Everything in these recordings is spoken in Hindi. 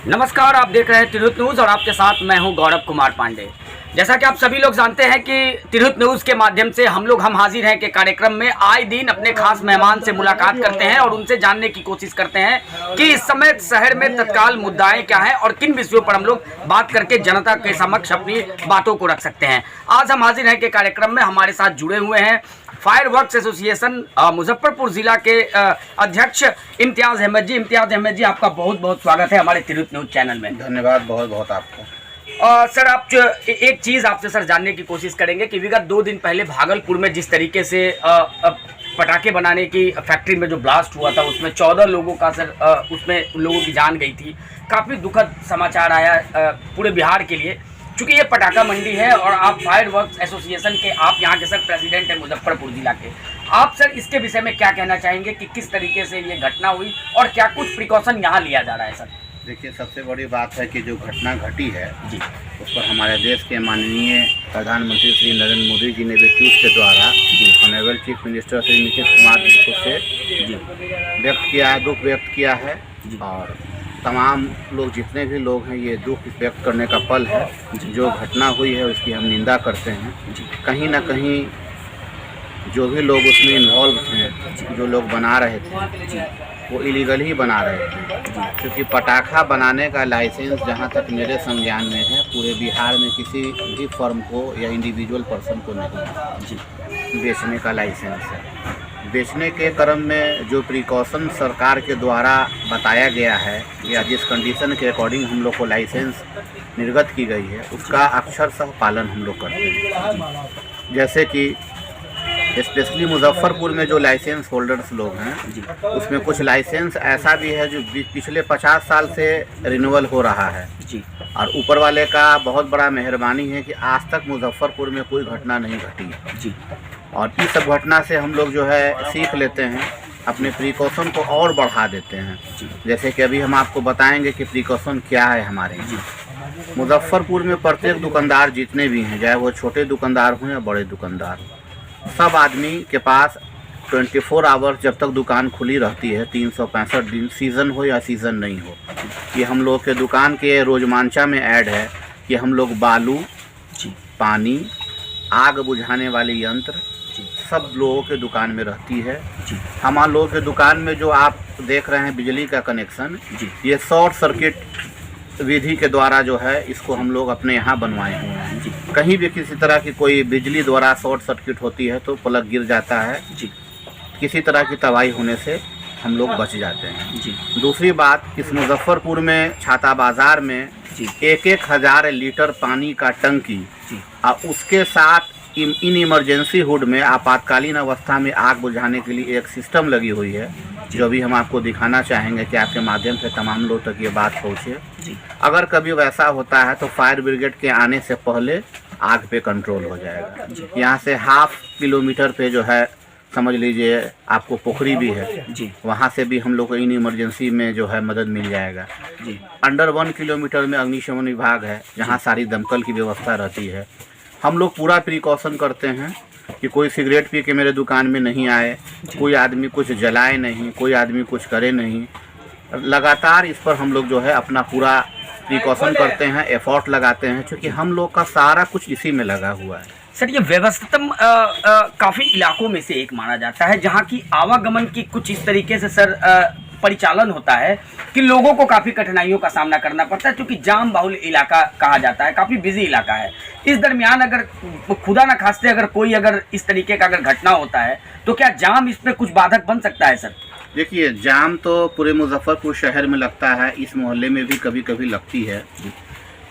नमस्कार, आप देख रहे हैं तिरहुत न्यूज़ और आपके साथ मैं हूं गौरव कुमार पांडे। जैसा कि आप सभी लोग जानते हैं कि तिरहुत न्यूज़ के माध्यम से हम हाजिर हैं के कार्यक्रम में आए दिन अपने खास मेहमान से मुलाकात करते हैं और उनसे जानने की कोशिश करते हैं कि इस समय शहर में तत्काल मुद्दाएं क्या हैं और किन विषयों पर हम लोग बात करके जनता के समक्ष अपनी बातों को रख सकते हैं। आज हम हाजिर हैं के कार्यक्रम में हमारे साथ जुड़े हुए हैं फायर वर्क्स एसोसिएशन मुजफ्फरपुर जिला के अध्यक्ष इम्तियाज़ अहमद जी। इम्तियाज़ अहमद जी, आपका बहुत बहुत स्वागत है हमारे तिरहुत न्यूज़ चैनल में। धन्यवाद बहुत बहुत आपको। सर, आप एक चीज़ आपसे सर जानने की कोशिश करेंगे कि विगत 2 दिन पहले भागलपुर में जिस तरीके से पटाखे बनाने की फैक्ट्री में जो ब्लास्ट हुआ था उसमें 14 लोगों का सर उसमें लोगों की जान गई थी। काफ़ी दुखद समाचार आया पूरे बिहार के लिए, चूँकि ये पटाखा मंडी है और आप फायर वर्क्स एसोसिएशन के आप यहाँ के सर प्रेसिडेंट हैं मुजफ्फरपुर जिला के। आप सर इसके विषय में क्या कहना चाहेंगे कि किस तरीके से ये घटना हुई और क्या कुछ प्रिकॉशन यहाँ लिया जा रहा है सर? देखिए, सबसे बड़ी बात है कि जो घटना घटी है जी, उस पर हमारे देश के माननीय प्रधानमंत्री श्री नरेंद्र मोदी जी ने भी ट्वीट के द्वारा honourable chief minister Shri Nitish Kumar ji से व्यक्त किया है, दुख व्यक्त किया है। और तमाम लोग, जितने भी लोग हैं, ये दुख व्यक्त करने का पल है। जो घटना हुई है उसकी हम निंदा करते हैं। कहीं ना कहीं जो भी लोग उसमें इन्वॉल्व थे, जो लोग बना रहे थे, वो इलीगल ही बना रहे थे, क्योंकि पटाखा बनाने का लाइसेंस जहाँ तक मेरे संज्ञान में है पूरे बिहार में किसी भी फर्म को या इंडिविजुअल पर्सन को नहीं बेचने का लाइसेंस है। बेचने के क्रम में जो प्रिकॉशन सरकार के द्वारा बताया गया है या जिस कंडीशन के अकॉर्डिंग हम लोग को लाइसेंस निर्गत की गई है उसका अक्षरशः पालन हम लोग करते हैं। जैसे कि स्पेशली मुजफ्फरपुर में जो लाइसेंस होल्डर्स लोग हैं उसमें कुछ लाइसेंस ऐसा भी है जो पिछले 50 साल से रिन्यूअल हो रहा है जी। और ऊपर वाले का बहुत बड़ा मेहरबानी है कि आज तक मुजफ्फरपुर में कोई घटना नहीं घटी जी। और इस सब घटना से हम लोग जो है सीख लेते हैं, अपने प्रिकॉशन को और बढ़ा देते हैं। जैसे कि अभी हम आपको बताएंगे कि प्रिकॉशन क्या है हमारे जी। मुजफ्फरपुर में प्रत्येक दुकानदार जितने भी हैं, चाहे वो छोटे दुकानदार हों या बड़े दुकानदार हों, सब आदमी के पास 24 आवर्स जब तक दुकान खुली रहती है, 365 दिन, सीज़न हो या सीज़न नहीं हो, ये हम लोग के दुकान के रोजमांचा में ऐड है कि हम लोग बालू, पानी, आग बुझाने वाले यंत्र सब लोगों के दुकान में रहती है। हम लोगों के दुकान में जो आप देख रहे हैं बिजली का कनेक्शन, ये शॉर्ट सर्किट विधि के द्वारा जो है इसको हम लोग अपने यहाँ बनवाए हुए हैं। कहीं भी किसी तरह की कोई बिजली द्वारा शॉर्ट सर्किट होती है तो प्लग गिर जाता है जी, किसी तरह की तबाही होने से हम लोग बच जाते हैं जी। दूसरी बात, इस मुजफ्फरपुर में छाता बाज़ार में 1,000 लीटर पानी का टंकी और उसके साथ इन इमरजेंसी हुड में आपातकालीन अवस्था में आग बुझाने के लिए एक सिस्टम लगी हुई है, जो भी हम आपको दिखाना चाहेंगे कि आपके माध्यम से तमाम लोग तक ये बात पहुँचे। अगर कभी वैसा होता है तो फायर ब्रिगेड के आने से पहले आग पे कंट्रोल हो जाएगा। यहाँ से 1/2 किलोमीटर पे जो है समझ लीजिए आपको पोखरी भी है जी, वहाँ से भी हम लोग को इन इमरजेंसी में जो है मदद मिल जाएगा जी। अंडर 1 किलोमीटर में अग्निशमन विभाग है, जहाँ सारी दमकल की व्यवस्था रहती है। हम लोग पूरा प्रिकॉशन करते हैं कि कोई सिगरेट पी के मेरे दुकान में नहीं आए, कोई आदमी कुछ जलाए नहीं, कोई आदमी कुछ करे नहीं। लगातार इस पर हम लोग जो है अपना पूरा प्रिकॉशन करते हैं, एफर्ट लगाते हैं, क्योंकि हम लोग का सारा कुछ इसी में लगा हुआ है। सर, ये व्यवस्थितम काफ़ी इलाकों में से एक माना जाता है जहाँ की आवागमन की कुछ इस तरीके से सर परिचालन होता है कि लोगों को काफ़ी कठिनाइयों का सामना करना पड़ता है, क्योंकि जाम बाहुल इलाका कहा जाता है, काफ़ी बिजी इलाका है। इस दरमियान अगर खुदा ना खास्ते अगर कोई इस तरीके का अगर घटना होता है तो क्या जाम इस पर कुछ बाधक बन सकता है सर? देखिए, जाम तो पूरे मुजफ्फरपुर शहर में लगता है, इस मोहल्ले में भी कभी कभी लगती है,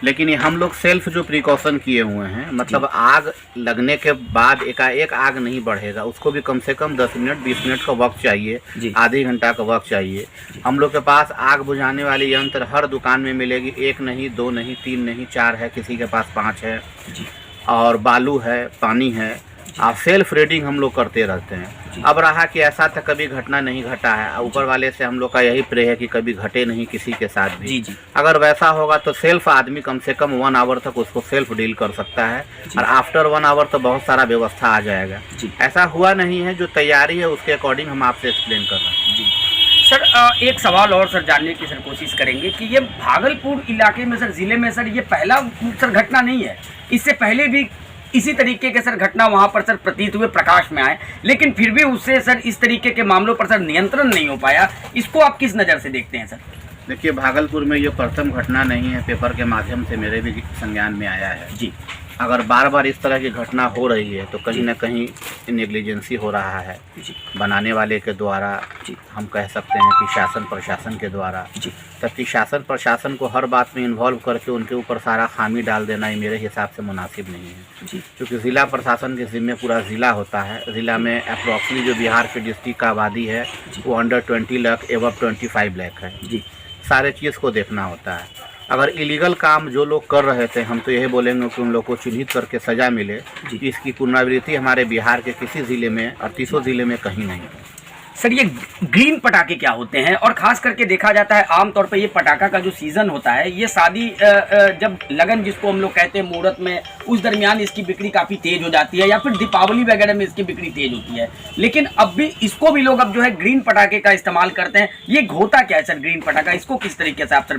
लेकिन ये हम लोग सेल्फ जो प्रिकॉशन किए हुए हैं, मतलब आग लगने के बाद एकाएक आग नहीं बढ़ेगा, उसको भी कम से कम 10 मिनट 20 मिनट का वक्त चाहिए, आधे घंटा का वक्त चाहिए। हम लोग के पास आग बुझाने वाले यंत्र हर दुकान में मिलेगी, 1 नहीं, 2 नहीं, 3 नहीं, 4 है, किसी के पास 5 है, और बालू है, पानी है। आप सेल्फ रीडिंग हम लोग करते रहते हैं। अब रहा कि ऐसा तो कभी घटना नहीं घटा है, ऊपर वाले से हम लोग का यही प्रे है कि कभी घटे नहीं किसी के साथ भी। अगर वैसा होगा तो सेल्फ आदमी कम से कम 1 आवर तक उसको सेल्फ डील कर सकता है, और आफ्टर 1 आवर तो बहुत सारा व्यवस्था आ जाएगा। ऐसा हुआ नहीं है, जो तैयारी है उसके अकॉर्डिंग हम आपसे एक्सप्लेन कर रहे हैं। सर एक सवाल और सर जानने की सर कोशिश करेंगे कि ये भागलपुर इलाके में सर ज़िले में सर ये पहला सर घटना नहीं है, इससे पहले भी इसी तरीके के सर घटना वहाँ पर सर प्रतीत हुए प्रकाश में आए, लेकिन फिर भी उससे सर इस तरीके के मामलों पर सर नियंत्रण नहीं हो पाया। इसको आप किस नज़र से देखते हैं सर? देखिए, भागलपुर में ये प्रथम घटना नहीं है, पेपर के माध्यम से मेरे भी संज्ञान में आया है जी। अगर बार बार इस तरह की घटना हो रही है तो कहीं ना कहीं नेग्लिजेंसी हो रहा है जी। बनाने वाले के द्वारा जी। हम कह सकते हैं कि शासन प्रशासन के द्वारा जी। तबकि शासन प्रशासन को हर बात में इन्वॉल्व करके उनके ऊपर सारा खामी डाल देना ही मेरे हिसाब से मुनासिब नहीं है जी। क्योंकि ज़िला प्रशासन के ज़िम्मे पूरा ज़िला होता है। ज़िला में अप्रॉक्सली जो बिहार के डिस्ट्रिक्ट का आबादी है वो अंडर 20 लाख एवं 25 लाख है जी। सारे चीज़ को देखना होता है। अगर इलीगल काम जो लोग कर रहे थे हम तो यही बोलेंगे कि उन लोग को चिन्हित करके सज़ा मिले। इसकी पुनरावृत्ति हमारे बिहार के किसी ज़िले में 38 ज़िले में कहीं नहीं है। सर ये ग्रीन पटाखे क्या होते हैं, और खास करके देखा जाता है आमतौर पर ये पटाखा का जो सीज़न होता है ये शादी जब लगन जिसको हम लोग कहते हैं मुहूर्त में, उस दरमियान इसकी बिक्री काफ़ी तेज़ हो जाती है, या फिर दीपावली वगैरह में इसकी बिक्री तेज़ होती है। लेकिन अब भी इसको भी लोग अब जो है ग्रीन पटाखे का इस्तेमाल करते हैं। ये होता क्या है सर ग्रीन पटाखा, इसको किस तरीके से आप सर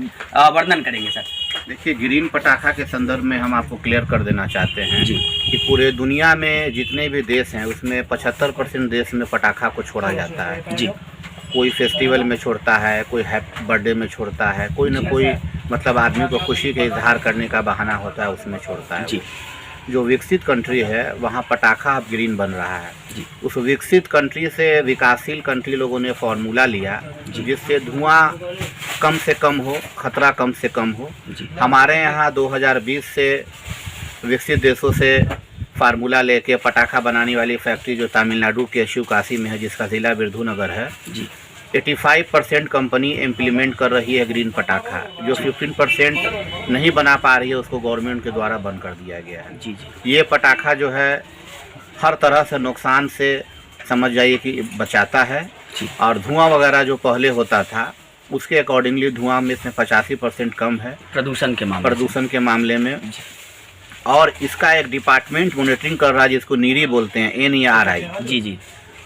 वर्णन करेंगे सर? देखिए, ग्रीन पटाखा के संदर्भ में हम आपको क्लियर कर देना चाहते हैं जी कि पूरे दुनिया में जितने भी देश हैं उसमें 75% देश में पटाखा को छोड़ा जाता है जी। कोई फेस्टिवल में छोड़ता है, कोई हैप्पी बर्थडे में छोड़ता है, कोई न कोई मतलब आदमी को खुशी के इजहार करने का बहाना होता है उसमें छोड़ता है जी। जो विकसित कंट्री है वहाँ पटाखा अब ग्रीन बन रहा है जी। उस विकसित कंट्री से विकासशील कंट्री लोगों ने फार्मूला लिया जिससे धुआं कम से कम हो, खतरा कम से कम हो। हमारे यहाँ 2020 से विकसित देशों से फार्मूला लेके पटाखा बनाने वाली फैक्ट्री जो तमिलनाडु के शिवकाशी में है जिसका ज़िला विरुधुनगर है जी, 85% कंपनी इम्प्लीमेंट कर रही है ग्रीन पटाखा। जो 15% नहीं बना पा रही है उसको गवर्नमेंट के द्वारा बंद कर दिया गया है जी। ये पटाखा जो है हर तरह से नुकसान से समझ जाइए कि बचाता है और धुआं वगैरह जो पहले होता था उसके अकॉर्डिंगली धुआं में इसमें 85% कम है प्रदूषण के मामले में। और इसका एक डिपार्टमेंट मॉनिटरिंग कर रहा है जिसको नीरी बोलते हैं, NERI जी जी,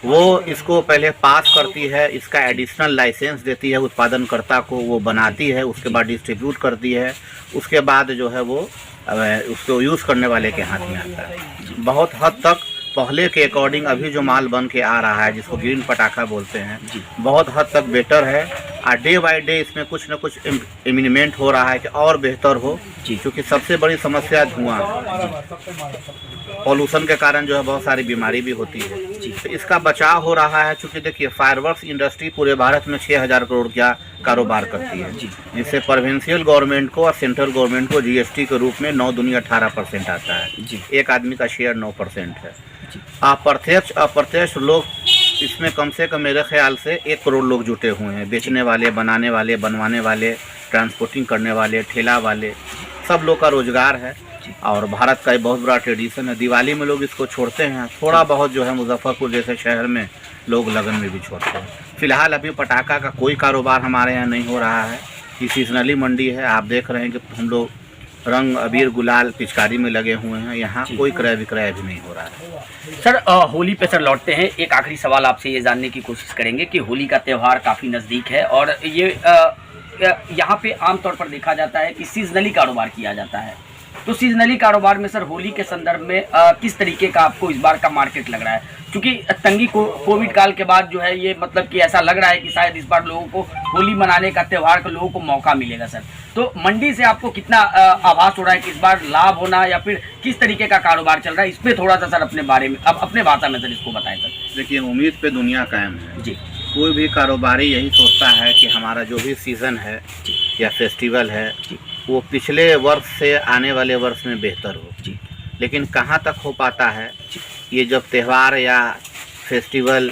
वो इसको पहले पास करती है, इसका एडिशनल लाइसेंस देती है उत्पादनकर्ता को, वो बनाती है, उसके बाद डिस्ट्रीब्यूट करती है, उसके बाद जो है वो उसको यूज़ करने वाले के हाथ में आता है। बहुत हद तक पहले के अकॉर्डिंग अभी जो माल बन के आ रहा है जिसको ग्रीन पटाखा बोलते हैं बहुत हद तक बेटर है और डे बाय डे इसमें कुछ न कुछ इम्प्लीमेंट हो रहा है कि और बेहतर हो क्योंकि सबसे बड़ी समस्या धुआं, पॉल्यूशन के कारण जो है बहुत सारी बीमारी भी होती है। तो इसका बचाव हो रहा है चूँकि देखिए फायरवर्क्स इंडस्ट्री पूरे भारत में 6000 करोड़ का कारोबार करती है जिससे प्रोविंशियल गवर्नमेंट को और सेंट्रल गवर्नमेंट को GST के रूप में 9 दूनी 18% आता है। एक आदमी का शेयर 9% है। अप्रत्यक्ष अप्रत्यक्ष लोग इसमें कम से कम मेरे ख्याल से 1 करोड़ लोग जुटे हुए हैं, बेचने वाले, बनाने वाले, बनवाने वाले, ट्रांसपोर्टिंग करने वाले, ठेला वाले, सब लोग का रोजगार है। और भारत का एक बहुत बड़ा ट्रेडिशन है, दिवाली में लोग इसको छोड़ते हैं, थोड़ा बहुत जो है मुजफ्फरपुर जैसे शहर में लोग लगन में भी छोड़ते हैं। फिलहाल अभी पटाखा का कोई कारोबार हमारे यहाँ नहीं हो रहा है, ये सीजनली मंडी है। आप देख रहे हैं कि हम लोग रंग अबीर गुलाल पिचकारी में लगे हुए हैं, यहाँ कोई क्रय विक्रय भी नहीं हो रहा है। सर होली पे सर लौटते हैं, एक आखिरी सवाल आपसे ये जानने की कोशिश करेंगे कि होली का त्यौहार काफ़ी नज़दीक है और ये यहाँ पे आमतौर पर देखा जाता है कि सीजनली कारोबार किया जाता है, तो सीजनली कारोबार में सर होली के संदर्भ में किस तरीके का आपको इस बार का मार्केट लग रहा है? क्योंकि तंगी कोविड काल के बाद जो है ये मतलब कि ऐसा लग रहा है कि शायद इस बार लोगों को होली मनाने का, त्यौहार का लोगों को मौका मिलेगा सर, तो मंडी से आपको कितना आभास हो रहा है कि इस बार लाभ होना या फिर किस तरीके का कारोबार चल रहा है? इस पर थोड़ा सा सर अपने बारे में, अब अपने भाषा में सर इसको बताएं सर। देखिए, उम्मीद पे दुनिया कायम है जी। कोई भी कारोबारी यही सोचता है कि हमारा जो भी सीज़न है या फेस्टिवल है वो पिछले वर्ष से आने वाले वर्ष में बेहतर हो जी। लेकिन कहाँ तक हो पाता है ये जब त्यौहार या फेस्टिवल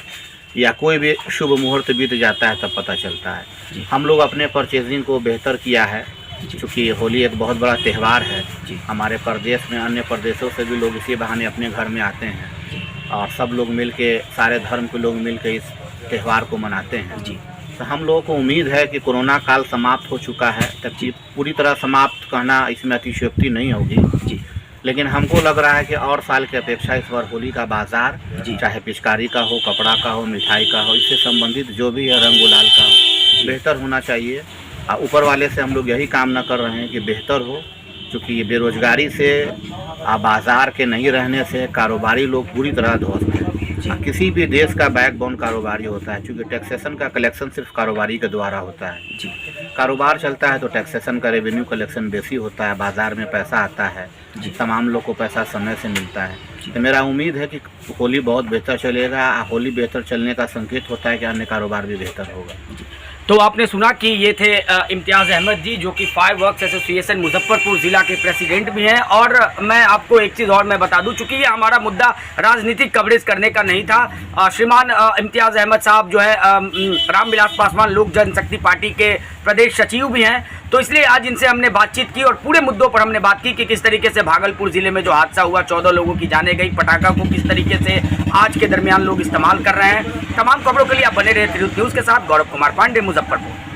या कोई भी शुभ मुहूर्त बीत जाता है तब पता चलता है। हम लोग अपने परचेजिंग को बेहतर किया है क्योंकि होली एक बहुत बड़ा त्यौहार है। हमारे प्रदेश में अन्य प्रदेशों से भी लोग इसी बहाने अपने घर में आते हैं और सब लोग मिल के, सारे धर्म के लोग मिल के इस त्यौहार को मनाते हैं जी। तो हम लोगों को उम्मीद है कि कोरोना काल समाप्त हो चुका है, तब पूरी तरह समाप्त कहना इसमें अतिशयोक्ति नहीं होगी जी। लेकिन हमको लग रहा है कि और साल की अपेक्षा इस बार होली का बाज़ार जी। चाहे पिचकारी का हो, कपड़ा का हो, मिठाई का हो, इससे संबंधित जो भी है रंग गुलाल का हो, बेहतर होना चाहिए। ऊपर वाले से हम लोग यही कामना कर रहे हैं कि बेहतर हो, क्योंकि ये बेरोजगारी से बाज़ार के नहीं रहने से कारोबारी लोग पूरी तरह ध्वस्त हैं। किसी भी देश का बैकबोन कारोबारी होता है, क्योंकि टैक्सेशन का कलेक्शन सिर्फ कारोबारी के द्वारा होता है। जी। कारोबार चलता है तो टैक्सेशन का रेवेन्यू कलेक्शन बेसी होता है, बाज़ार में पैसा आता है, तमाम लोग को पैसा समय से मिलता है। तो मेरा उम्मीद है कि होली बहुत बेहतर चलेगा। होली बेहतर चलने का संकेत होता है कि अन्य कारोबार भी बेहतर होगा। तो आपने सुना कि ये थे इम्तियाज़ अहमद जी, जो कि फायर वर्क्स एसोसिएशन मुजफ्फरपुर ज़िला के प्रेसिडेंट भी हैं। और मैं आपको एक चीज़ और मैं बता दूं, चूँकि ये हमारा मुद्दा राजनीतिक कवरेज करने का नहीं था। श्रीमान इम्तियाज़ अहमद साहब जो है रामविलास पासवान लोक जनशक्ति पार्टी के प्रदेश सचिव भी हैं, तो इसलिए आज इनसे हमने बातचीत की और पूरे मुद्दों पर हमने बात की कि किस तरीके से भागलपुर ज़िले में जो हादसा हुआ, 14 लोगों की जाने गई, पटाखा को किस तरीके से आज के दरमियान लोग इस्तेमाल कर रहे हैं। तमाम खबरों के लिए आप बने रहे त्रिहुत न्यूज़ के साथ। गौरव कुमार पांडे, मुजफ्फरपुर।